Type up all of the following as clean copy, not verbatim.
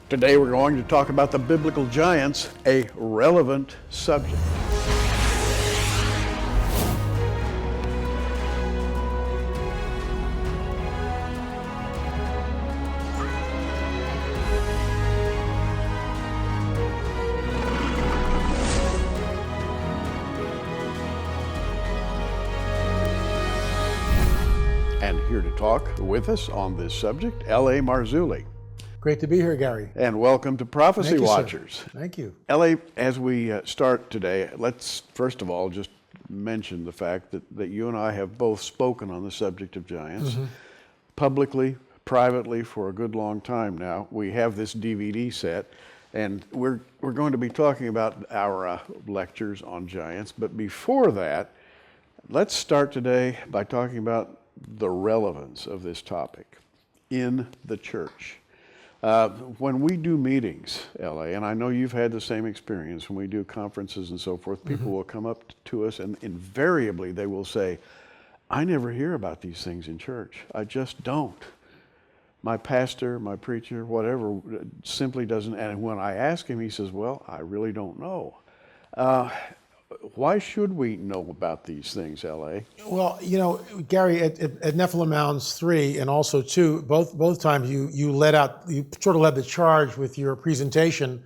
Today we're going to talk about the biblical giants, a relevant subject. And here to talk with us on this subject, L.A. Marzulli. Great to be here, Gary. And welcome to Prophecy Watchers. Sir. Thank you. L.A., as we start today, let's first of all just mention the fact that you and I have both spoken on the subject of giants, publicly, privately, for a good long time now. We have this DVD set, and we're going to be talking about our lectures on giants. But before that, let's start today by talking about the relevance of this topic in the church. When we do meetings, L.A., and I know you've had the same experience, when we do conferences and so forth, people will come up to us and invariably they will say, I never hear about these things in church. I just don't. My pastor, my preacher, whatever, simply doesn't. And when I ask him, he says, well, I really don't know. Why should we know about these things, L.A.? Well, you know, Gary, at Nephilim Mounds 3 and also 2, both times you sort of led the charge with your presentation.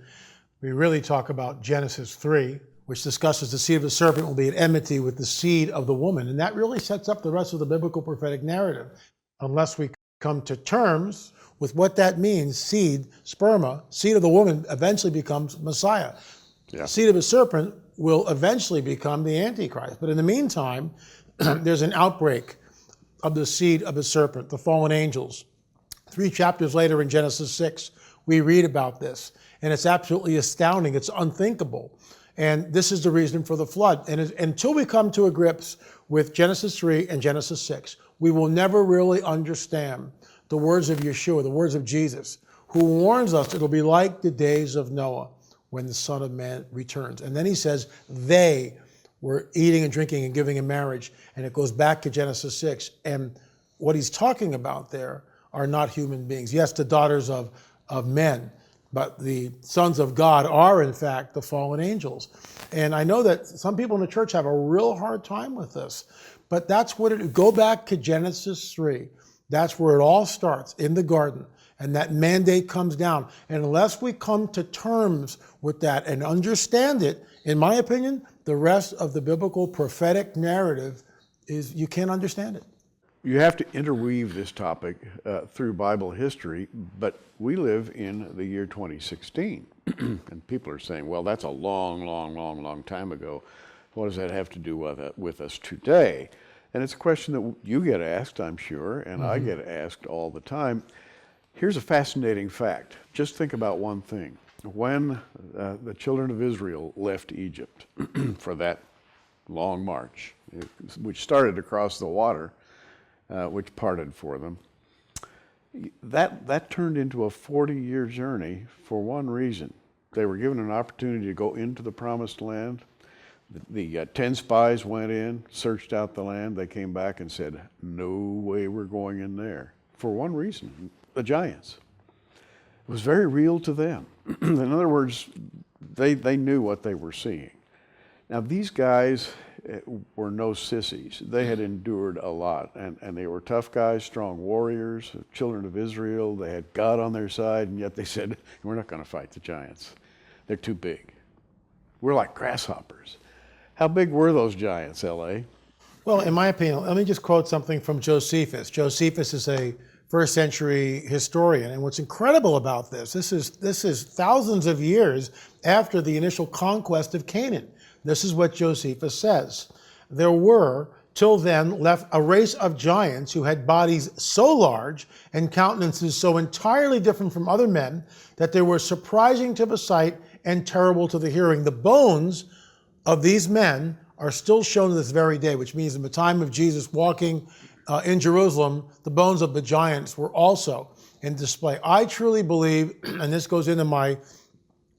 We really talk about Genesis 3, which discusses the seed of the serpent will be at enmity with the seed of the woman. And that really sets up the rest of the biblical prophetic narrative. Unless we come to terms with what that means, seed, sperma, seed of the woman eventually becomes Messiah. Yeah. Seed of a serpent will eventually become the Antichrist. But in the meantime, there's an outbreak of the seed of the serpent, the fallen angels. 3 chapters later in Genesis 6, we read about this. And it's absolutely astounding. It's unthinkable. And this is the reason for the flood. And until we come to a grips with Genesis 3 and Genesis 6, we will never really understand the words of Yeshua, the words of Jesus, who warns us it'll be like the days of Noah, when the Son of Man returns. And then he says, they were eating and drinking and giving in marriage. And it goes back to Genesis 6. And what he's talking about there are not human beings. Yes, the daughters of men, but the sons of God are, in fact, the fallen angels. And I know that some people in the church have a real hard time with this. But that's what go back to Genesis 3. That's where it all starts, in the garden. And that mandate comes down. And unless we come to terms with that and understand it, in my opinion, the rest of the biblical prophetic narrative is, you can't understand it. You have to interweave this topic through Bible history, but we live in the year 2016. And people are saying, well, that's a long time ago. What does that have to do with us today? And it's a question that you get asked, I'm sure, and I get asked all the time. Here's a fascinating fact. Just think about one thing. When the children of Israel left Egypt for that long march, which started across the water, which parted for them, that turned into a 40-year journey for one reason. They were given an opportunity to go into the promised land. The 10 spies went in, searched out the land. They came back and said, no way we're going in there. For one reason. The giants. It was very real to them. In other words, they knew what they were seeing. Now, these guys were no sissies. They had endured a lot, and they were tough guys, strong warriors, children of Israel. They had God on their side, and yet they said, we're not going to fight the giants. They're too big. We're like grasshoppers. How big were those giants, L.A.? Well, in my opinion, let me just quote something from Josephus. Josephus is a first century historian. And what's incredible about this is thousands of years after the initial conquest of Canaan. This is what Josephus says. There were, till then, left a race of giants who had bodies so large and countenances so entirely different from other men that they were surprising to the sight and terrible to the hearing. The bones of these men are still shown to this very day, which means in the time of Jesus walking in Jerusalem, the bones of the giants were also in display. I truly believe, and this goes into my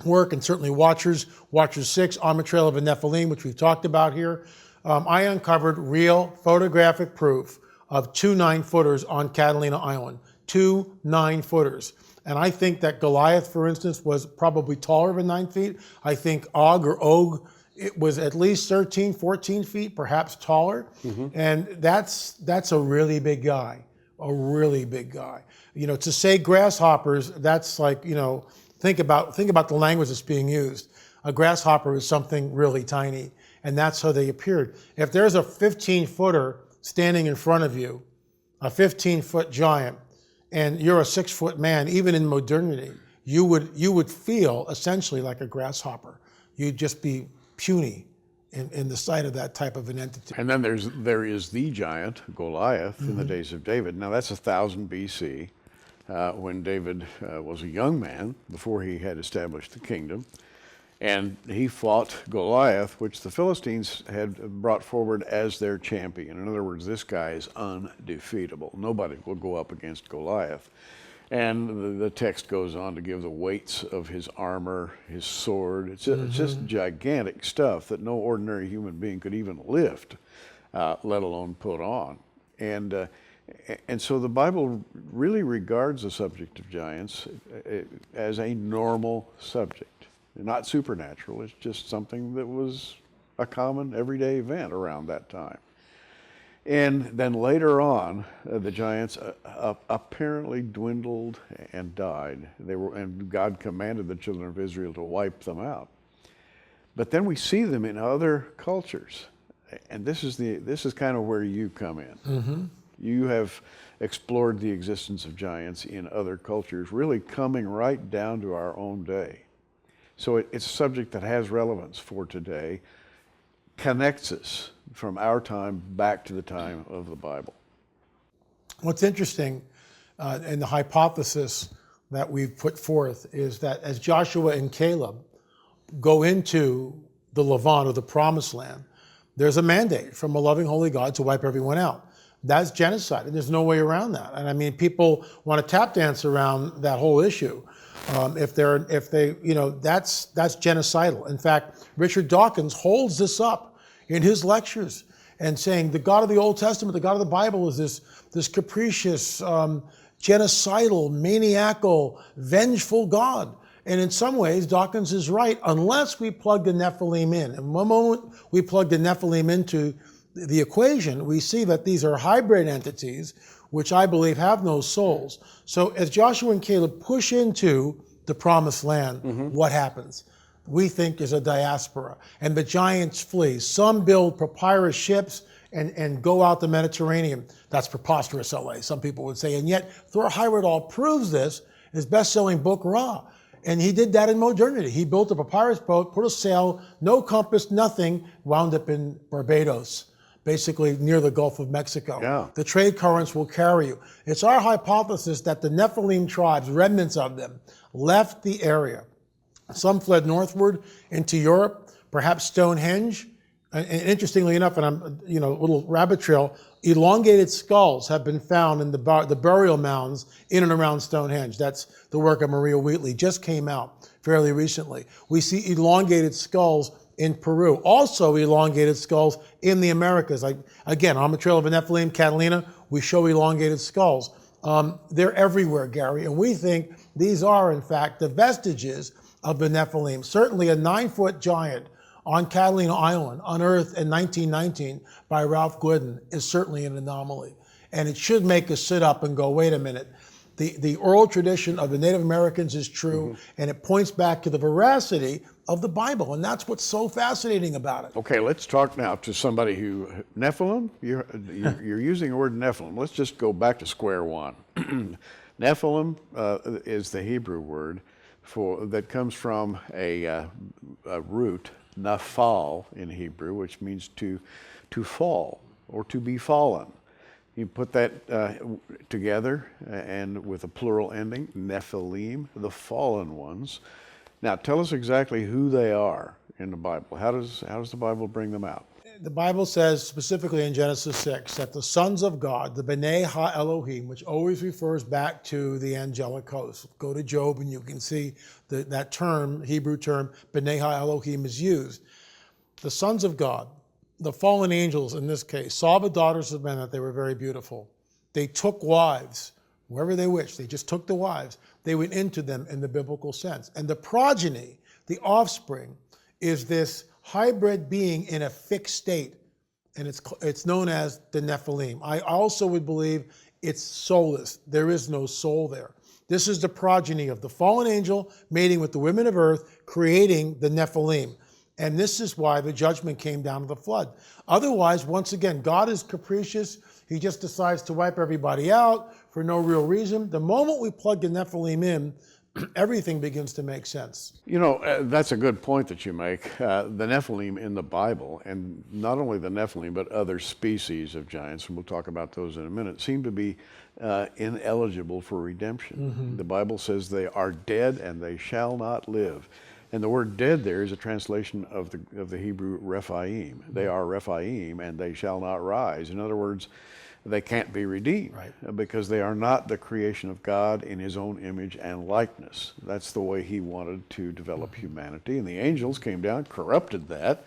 work, and certainly Watchers 6, On the Trail of the Nephilim, which we've talked about here, I uncovered real photographic proof of 2 9-footers on Catalina Island. 2 9-footers. And I think that Goliath, for instance, was probably taller than 9 feet. I think Og, it was at least 13, 14 feet, perhaps taller. And that's a really big guy, a really big guy. You know, to say grasshoppers, that's like, you know, think about the language that's being used. A grasshopper is something really tiny, and that's how they appeared. If there's a 15-footer standing in front of you, a 15-foot giant, and you're a 6-foot man, even in modernity, you would feel essentially like a grasshopper. You'd just be puny in the sight of that type of an entity. And then there is the giant, Goliath, in the days of David. Now that's 1000 BC, when David was a young man, before he had established the kingdom. And he fought Goliath, which the Philistines had brought forward as their champion. In other words, this guy is undefeatable. Nobody will go up against Goliath. And the text goes on to give the weights of his armor, his sword. It's just gigantic stuff that no ordinary human being could even lift, let alone put on. And so the Bible really regards the subject of giants as a normal subject. Not supernatural, it's just something that was a common everyday event around that time. And then later on, the giants apparently dwindled and died. And God commanded the children of Israel to wipe them out. But then we see them in other cultures. And this is kind of where you come in. You have explored the existence of giants in other cultures, really coming right down to our own day. So it's a subject that has relevance for today, connects us from our time back to the time of the Bible. What's interesting, and the hypothesis that we've put forth, is that as Joshua and Caleb go into the Levant, or the Promised Land, there's a mandate from a loving, holy God to wipe everyone out. That's genocide, and there's no way around that. And I mean, people want to tap dance around that whole issue. If they, you know, that's genocidal. In fact, Richard Dawkins holds this up in his lectures and saying the God of the Old Testament, the God of the Bible, is this capricious, genocidal, maniacal, vengeful God. And in some ways, Dawkins is right, unless we plug the Nephilim in. And one moment we plug the Nephilim into the equation, we see that these are hybrid entities, which I believe have no souls. So as Joshua and Caleb push into the Promised Land, what happens? We think is a diaspora, and the giants flee. Some build papyrus ships and go out the Mediterranean. That's preposterous, LA, some people would say. And yet, Thor Heyerdahl proves this, his best-selling book, Ra. And he did that in modernity. He built a papyrus boat, put a sail, no compass, nothing, wound up in Barbados, basically near the Gulf of Mexico. Yeah. The trade currents will carry you. It's our hypothesis that the Nephilim tribes, remnants of them, left the area. Some fled northward into Europe, perhaps Stonehenge. And interestingly enough, and I'm, you know, a little rabbit trail, elongated skulls have been found in the burial mounds in and around Stonehenge. That's the work of Maria Wheatley, just came out fairly recently. We see elongated skulls in Peru, also elongated skulls in the Americas. Like, again, on the Trail of the Nephilim, Catalina, we show elongated skulls. They're everywhere, Gary, and we think these are, in fact, the vestiges of the Nephilim. Certainly a 9-foot giant on Catalina Island, unearthed in 1919 by Ralph Glidden, is certainly an anomaly. And it should make us sit up and go, wait a minute. The oral tradition of the Native Americans is true, and it points back to the veracity of the Bible, and that's what's so fascinating about it. Okay, let's talk now to somebody who, Nephilim? You're using the word Nephilim. Let's just go back to square one. Nephilim is the Hebrew word that comes from a root, nafal in Hebrew, which means to fall or to be fallen. You put that together and with a plural ending, Nephilim, the fallen ones. Now tell us exactly who they are in the Bible. How does the Bible bring them out? The Bible says specifically in Genesis 6 that the sons of God, the B'nai Ha-Elohim, which always refers back to the angelic host. Go to Job and you can see that term, Hebrew term, B'nai Ha-Elohim, is used. The sons of God, the fallen angels in this case, saw the daughters of men that they were very beautiful. They took wives wherever they wished. They just took the wives. They went into them in the biblical sense. And the progeny, the offspring, is this hybrid being in a fixed state. And it's known as the Nephilim. I also would believe it's soulless. There is no soul there. This is the progeny of the fallen angel mating with the women of earth, creating the Nephilim. And this is why the judgment came down to the flood. Otherwise, once again, God is capricious. He just decides to wipe everybody out for no real reason. The moment we plug the Nephilim in, everything begins to make sense. You know, that's a good point that you make. The Nephilim in the Bible, and not only the Nephilim, but other species of giants, and we'll talk about those in a minute, seem to be ineligible for redemption. The Bible says they are dead and they shall not live. And the word dead there is a translation of the Hebrew Rephaim. They are Rephaim and they shall not rise. In other words, they can't be redeemed, right, because they are not the creation of God in his own image and likeness. That's the way he wanted to develop humanity. And the angels came down, corrupted that.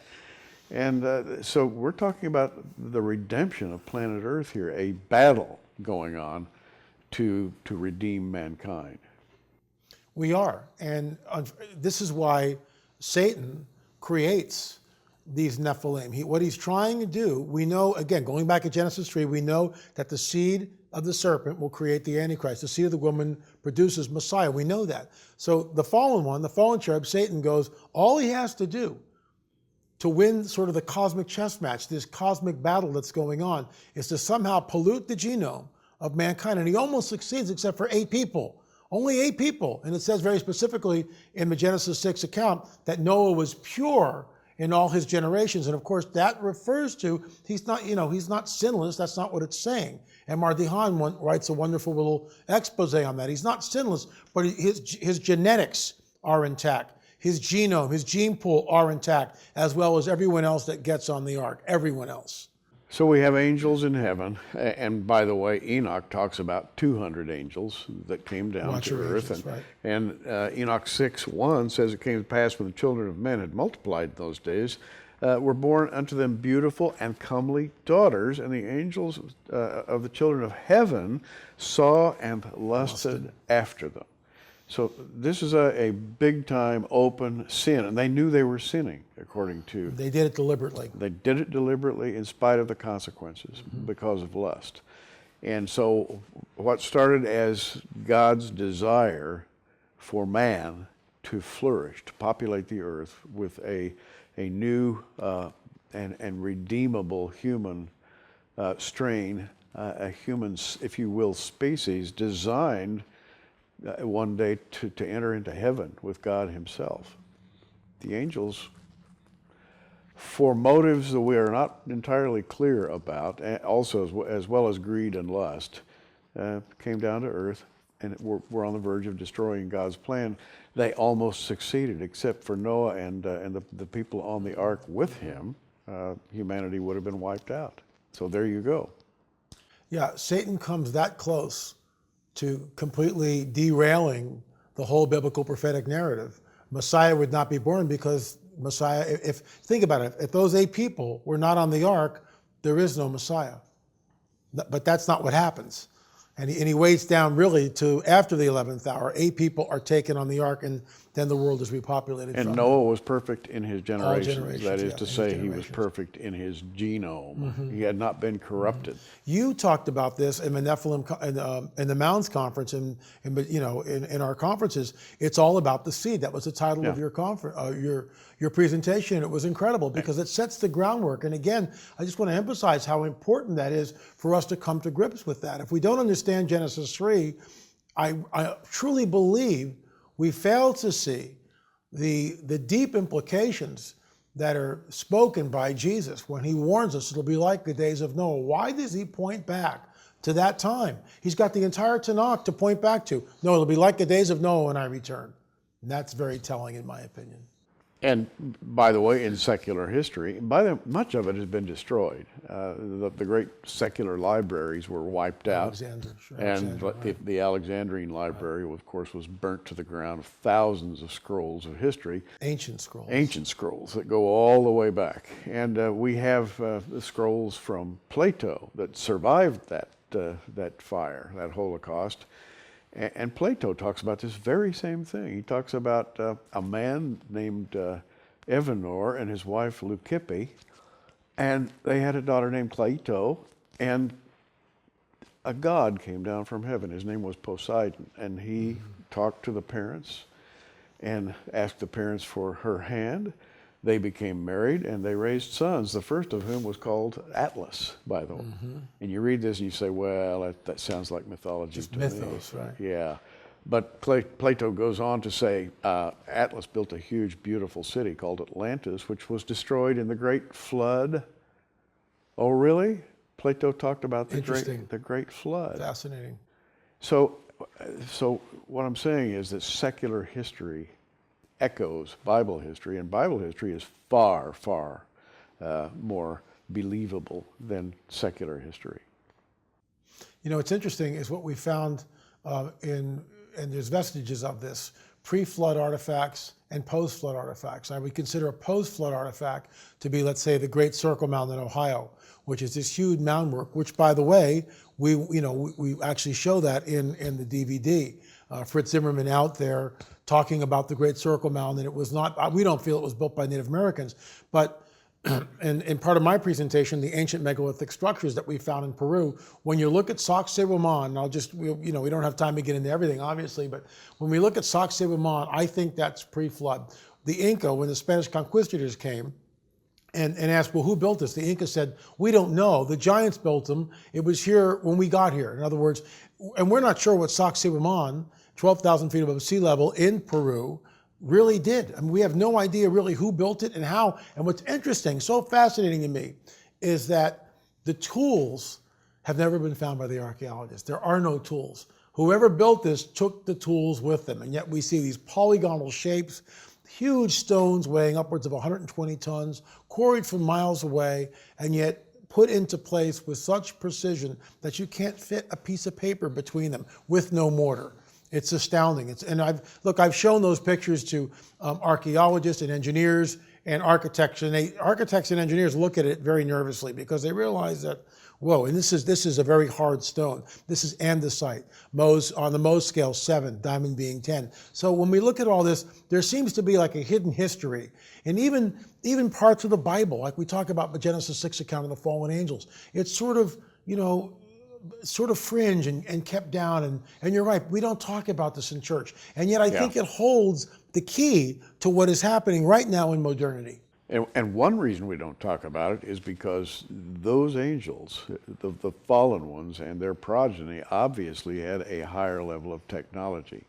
And so we're talking about the redemption of planet Earth here, a battle going on to redeem mankind. We are. And this is why Satan creates these Nephilim. What he's trying to do, we know, again, going back to Genesis 3, we know that the seed of the serpent will create the Antichrist. The seed of the woman produces Messiah. We know that. So the fallen one, the fallen cherub, Satan goes, all he has to do to win sort of the cosmic chess match, this cosmic battle that's going on, is to somehow pollute the genome of mankind. And he almost succeeds, except for 8 people. Only 8 people. And it says very specifically in the Genesis 6 account that Noah was pure in all his generations. And of course, that refers to, he's not sinless. That's not what it's saying. And Mardihan writes a wonderful little expose on that. He's not sinless, but his genetics are intact. His genome, his gene pool are intact, as well as everyone else that gets on the ark, everyone else. So we have angels in heaven, and by the way, Enoch talks about 200 angels that came down to earth, angels, and Enoch 6:1 says it came to pass when the children of men had multiplied in those days, were born unto them beautiful and comely daughters, and the angels of the children of heaven saw and lusted after them. So this is a big-time open sin, and they knew they were sinning, according to... They did it deliberately. They did it deliberately in spite of the consequences because of lust. And so what started as God's desire for man to flourish, to populate the earth with a new and redeemable human strain, a human, if you will, species designed one day to enter into heaven with God himself. The angels, for motives that we are not entirely clear about, also as well as greed and lust, came down to earth and were on the verge of destroying God's plan. They almost succeeded, except for Noah and the people on the ark with him. Humanity would have been wiped out. So there you go. Yeah, Satan comes that close to completely derailing the whole biblical prophetic narrative. Messiah would not be born because Messiah, think about it, if those 8 people were not on the ark, there is no Messiah. But that's not what happens. And he waits down really to after the 11th hour. 8 people are taken on the ark, and then the world is repopulated. And Noah was perfect in his generations. generations, That is to say, he was perfect in his genome. He had not been corrupted. You talked about this in the Nephilim, in the Mounds conference, and in our conferences. It's all about the seed. That was the title of your conference, your presentation. It was incredible because it sets the groundwork. And again, I just want to emphasize how important that is for us to come to grips with that. If we don't understand Genesis 3, I truly believe we fail to see the deep implications that are spoken by Jesus when he warns us it'll be like the days of Noah. Why does he point back to that time? He's got the entire Tanakh to point back to. No, it'll be like the days of Noah when I return. And that's very telling in my opinion. And by the way, in secular history, much of it has been destroyed. The great secular libraries were wiped out. The Alexandrian library, of course, was burnt to the ground. Thousands of scrolls of history. Ancient scrolls. Ancient scrolls that go all the way back. And we have the scrolls from Plato that survived that that fire, that Holocaust. And Plato talks about this very same thing. He talks about a man named Evenor and his wife Leucippe, and they had a daughter named Cleito, and a god came down from heaven. His name was Poseidon, and he talked to the parents and asked the parents for her hand. They became married, and they raised sons, the first of whom was called Atlas, by the way. And you read this and you say, well, that sounds like mythology to mythos, me. right? Yeah. But Plato goes on to say Atlas built a huge, beautiful city called Atlantis, which was destroyed in the Great Flood. Oh, really? Plato talked about the Great Flood. Fascinating. So what I'm saying is that secular history echoes Bible history, and Bible history is far, far more believable than secular history. You know, what's interesting is what we found and there's vestiges of this, pre-flood artifacts and post-flood artifacts. I would consider a post-flood artifact to be, let's say, the Great Circle Mound in Ohio, which is this huge mound work, which, by the way, we actually show that in the DVD. Fritz Zimmerman out there talking about the Great Circle Mound, and it was not, we don't feel it was built by Native Americans, but in part of my presentation, the ancient megalithic structures that we found in Peru, when you look at Sacsayhuaman, and I'll just, we don't have time to get into everything, obviously, but when we look at Sacsayhuaman, I think that's pre-flood. The Inca, when the Spanish conquistadors came and asked, well, who built this? The Inca said, we don't know. The giants built them. It was here when we got here. In other words, and we're not sure what Sacsayhuaman, 12,000 feet above sea level in Peru, really did. I mean, we have no idea really who built it and how. And what's interesting, so fascinating to me, is that the tools have never been found by the archaeologists. There are no tools. Whoever built this took the tools with them, and yet we see these polygonal shapes, huge stones weighing upwards of 120 tons, quarried from miles away, and yet put into place with such precision that you can't fit a piece of paper between them with no mortar. It's astounding. I've shown those pictures to archaeologists and engineers and architects, and architects and engineers look at it very nervously because they realize that, whoa, and this is a very hard stone. This is andesite. On the Mohs scale, 7, diamond being 10. So when we look at all this, there seems to be like a hidden history. And even parts of the Bible, like we talk about the Genesis 6 account of the fallen angels, it's sort of, fringe and kept down. And you're right, we don't talk about this in church. And yet I think it holds the key to what is happening right now in modernity. And one reason we don't talk about it is because those angels, the fallen ones and their progeny, obviously had a higher level of technology.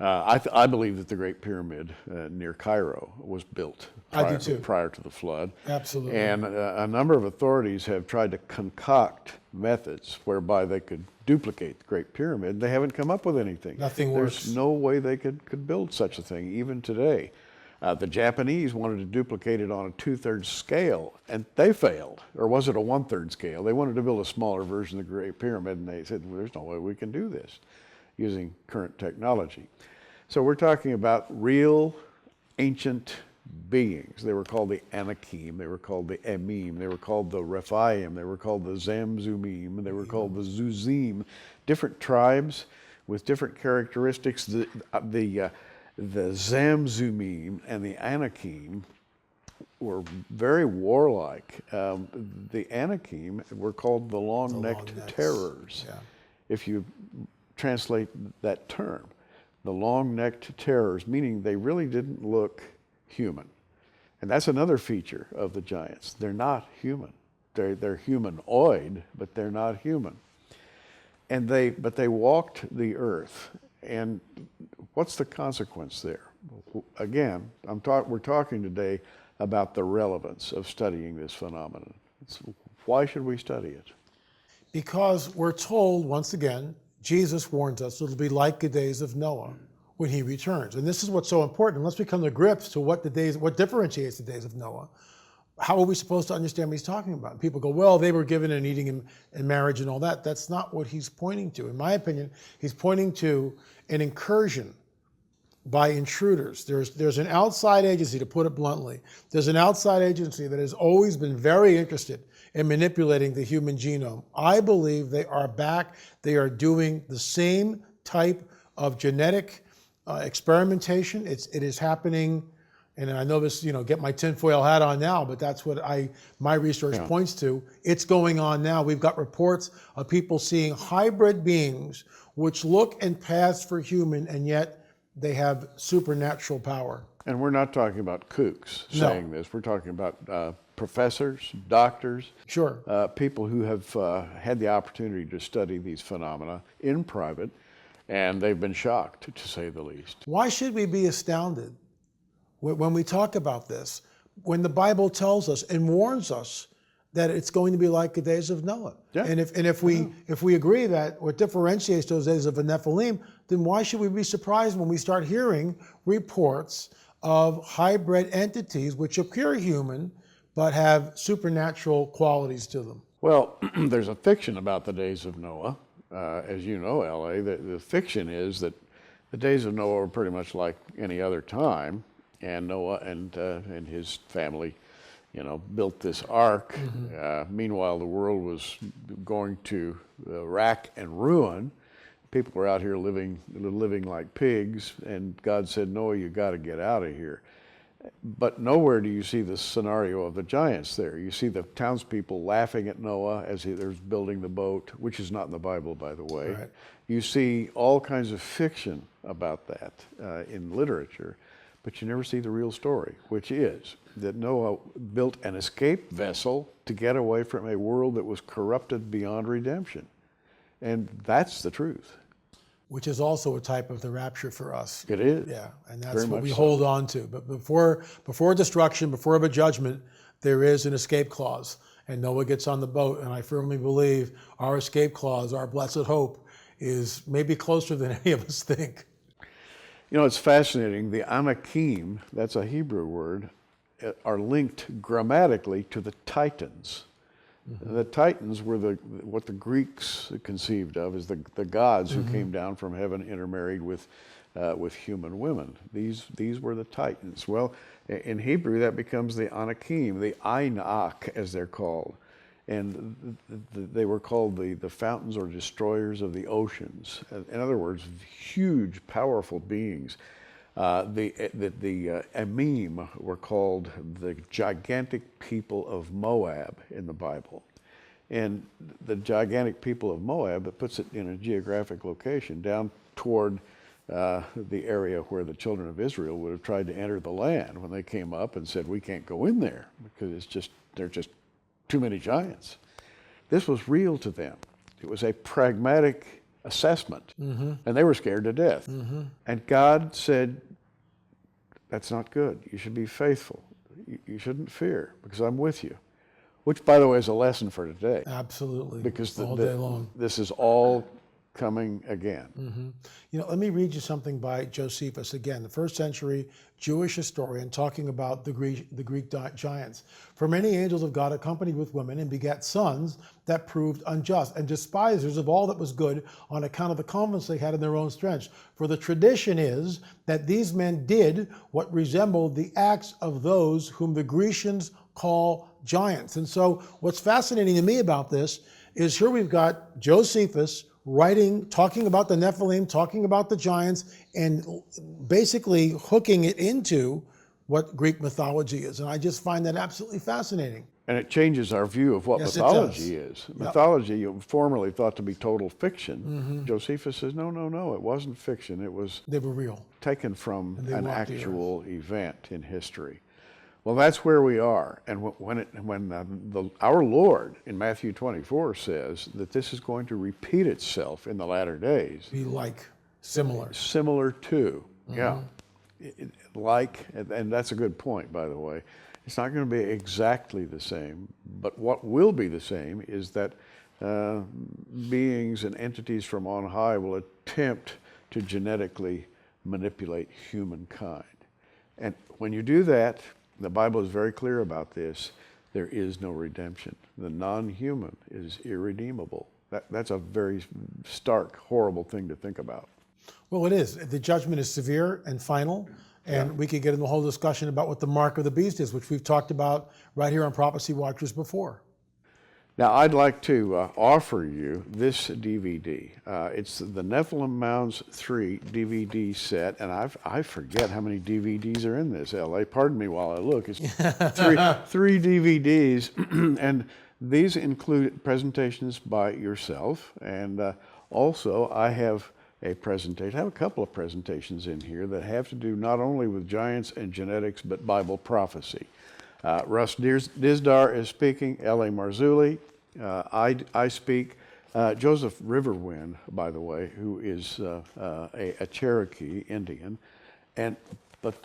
I believe that the Great Pyramid near Cairo was built prior to the flood. Absolutely. And a number of authorities have tried to concoct methods whereby they could duplicate the Great Pyramid. They haven't come up with anything. Nothing works. There's no way they could build such a thing, even today. The Japanese wanted to duplicate it on a 2/3 scale, and they failed. Or was it a 1/3 scale? They wanted to build a smaller version of the Great Pyramid, and they said, well, there's no way we can do this using current technology. So we're talking about real ancient beings. They were called the Anakim, they were called the Emim, they were called the Rephaim, they were called the Zamzumim, they were called the Zuzim. Different tribes with different characteristics. The Zamzumim and the Anakim were very warlike. The Anakim were called the long-necked terrors. Yeah. If you translate that term, the long-necked terrors, meaning they really didn't look human. And that's another feature of the giants. They're not human. They're humanoid, but they're not human. But they walked the earth. And what's the consequence there? Again, we're talking today about the relevance of studying this phenomenon. Why should we study it? Because we're told, once again, Jesus warns us it'll be like the days of Noah when he returns. And this is what's so important. Let's come to grips to what differentiates the days of Noah. How are we supposed to understand what he's talking about? And people go, well, they were given an eating and marriage and all that. That's not what he's pointing to. In my opinion, he's pointing to an incursion by intruders. There's an outside agency, to put it bluntly. There's an outside agency that has always been very interested and manipulating the human genome. I believe they are back. They are doing the same type of genetic experimentation. It is happening, and I know this, get my tinfoil hat on now, but that's what my research points to. It's going on now. We've got reports of people seeing hybrid beings which look and pass for human, and yet they have supernatural power. And we're not talking about kooks saying this. We're talking about professors, doctors, Sure. People who have had the opportunity to study these phenomena in private, and they've been shocked, to say the least. Why should we be astounded when we talk about this, when the Bible tells us and warns us that it's going to be like the days of Noah? Yeah. And if we agree that what differentiates those days of the Nephilim, then why should we be surprised when we start hearing reports of hybrid entities which appear human but have supernatural qualities to them? Well, there's a fiction about the days of Noah. As you know, L.A., the fiction is that the days of Noah were pretty much like any other time, and Noah and his family, built this ark. Meanwhile, the world was going to rack and ruin. People were out here living like pigs, and God said, Noah, you got to get out of here. But nowhere do you see the scenario of the giants there. You see the townspeople laughing at Noah as they're building the boat, which is not in the Bible, by the way. Right. You see all kinds of fiction about that in literature, but you never see the real story, which is that Noah built an escape vessel to get away from a world that was corrupted beyond redemption. And that's the truth. Which is also a type of the rapture for us. It is. Yeah, and that's Very what much we so. hold on to. But before destruction, before a judgment, there is an escape clause. And Noah gets on the boat, and I firmly believe our escape clause, our blessed hope, is maybe closer than any of us think. It's fascinating. The Anakim, that's a Hebrew word, are linked grammatically to the Titans. The Titans were what the Greeks conceived of as the gods who came down from heaven, intermarried with human women. These were the Titans. Well, in Hebrew that becomes the Anakim, the Ainak as they're called, and they were called the fountains or destroyers of the oceans. In other words, huge, powerful beings. The Amim were called the gigantic people of Moab in the Bible. And the gigantic people of Moab, it puts it in a geographic location down toward the area where the children of Israel would have tried to enter the land when they came up and said, we can't go in there because there are just too many giants. This was real to them. It was a pragmatic assessment, and they were scared to death. And God said, that's not good. You should be faithful. You shouldn't fear because I'm with you. Which, by the way, is a lesson for today. Absolutely. Because all day long. This is all coming again. Let me read you something by Josephus, again, the first century Jewish historian, talking about the Greek giants. For many angels of God accompanied with women and begat sons that proved unjust and despisers of all that was good on account of the confidence they had in their own strength. For the tradition is that these men did what resembled the acts of those whom the Grecians call giants. And so what's fascinating to me about this is here we've got Josephus writing, talking about the Nephilim, talking about the giants, and basically hooking it into what Greek mythology is. And I just find that absolutely fascinating. And it changes our view of what mythology is. Yep. Mythology, formerly thought to be total fiction. Josephus says, no, it wasn't fiction. They were real. Taken from an actual event in history. Well, that's where we are. And when our Lord in Matthew 24 says that this is going to repeat itself in the latter days. Be like, similar. Similar to, yeah. Like, and that's a good point, by the way. It's not going to be exactly the same, but what will be the same is that beings and entities from on high will attempt to genetically manipulate humankind. And when you do that, the Bible is very clear about this, there is no redemption. The non-human is irredeemable. That's a very stark, horrible thing to think about. Well, it is. The judgment is severe and final, and we could get into a whole discussion about what the mark of the beast is, which we've talked about right here on Prophecy Watchers before. Now, I'd like to offer you this DVD. It's the Nephilim Mounds 3 DVD set, and I forget how many DVDs are in this, L.A. Pardon me while I look. It's three DVDs, and these include presentations by yourself, and also I have a presentation. I have a couple of presentations in here that have to do not only with giants and genetics, but Bible prophecy. Russ Dizdar is speaking, L.A. Marzulli, I speak, Joseph Riverwind, by the way, who is a Cherokee Indian, but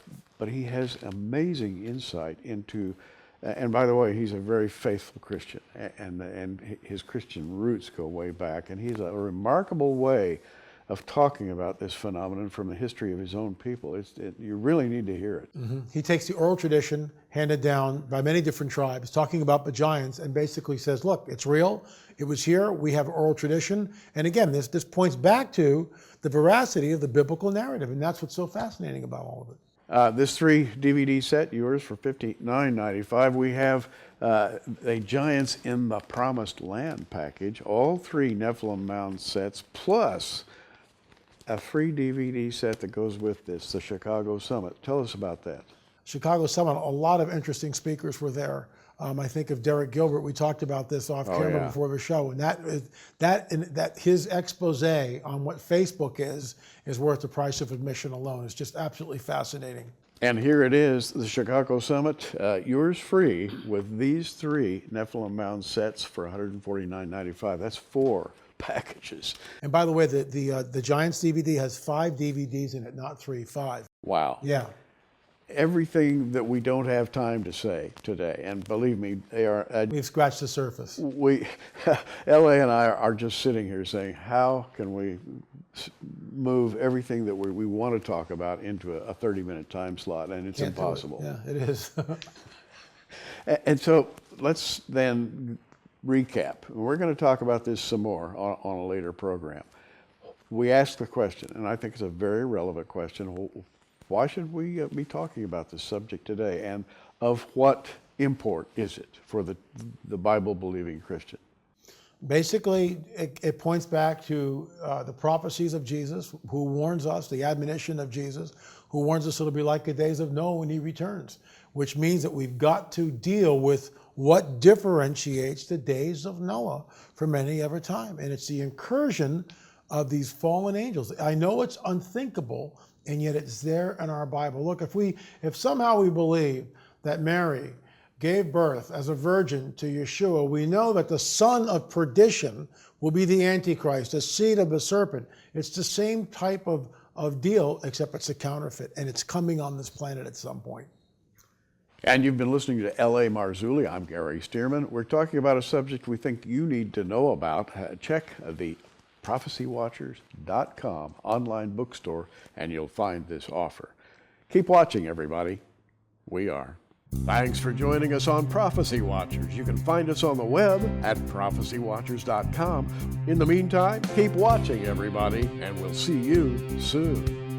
he has amazing insight into, and by the way, he's a very faithful Christian, and his Christian roots go way back, and he's a remarkable way of talking about this phenomenon from the history of his own people. You really need to hear it. Mm-hmm. He takes the oral tradition handed down by many different tribes, talking about the giants, and basically says, look, it's real, it was here, we have oral tradition, and again, this points back to the veracity of the biblical narrative, and that's what's so fascinating about all of it. This 3 DVD set, yours for $59.95. We have a Giants in the Promised Land package, all 3 Nephilim Mound sets, plus a free DVD set that goes with this, the Chicago Summit. Tell us about that. Chicago Summit, a lot of interesting speakers were there. I think of Derek Gilbert. We talked about this off camera before the show, and that his expose on what Facebook is worth the price of admission alone. It's just absolutely fascinating. And here it is, the Chicago Summit, yours free with these 3 Nephilim Mound sets for $149.95. That's 4 packages. And by the way, the Giants DVD has 5 DVDs in it, not 3, 5. Wow. Yeah. Everything that we don't have time to say today, and believe me, they are. We've scratched the surface. L.A. and I are just sitting here saying, how can we move everything that we want to talk about into a 30-minute time slot, and it's impossible. Yeah, it is. And so let's then recap. We're going to talk about this some more on a later program. We asked the question, and I think it's a very relevant question. Why should we be talking about this subject today, and of what import is it for the Bible-believing Christian? Basically, it points back to the prophecies of Jesus, who warns us, the admonition of Jesus, who warns us it'll be like the days of Noah when he returns, which means that we've got to deal with what differentiates the days of Noah from any other time. And it's the incursion of these fallen angels. I know it's unthinkable, and yet it's there in our Bible. Look, if somehow we believe that Mary gave birth as a virgin to Yeshua, we know that the son of perdition will be the Antichrist, the seed of the serpent. It's the same type of deal, except it's a counterfeit, and it's coming on this planet at some point. And you've been listening to L.A. Marzulli. I'm Gary Stearman. We're talking about a subject we think you need to know about. Check the prophecywatchers.com online bookstore, and you'll find this offer. Keep watching, everybody. We are. Thanks for joining us on Prophecy Watchers. You can find us on the web at prophecywatchers.com. In the meantime, keep watching, everybody, and we'll see you soon.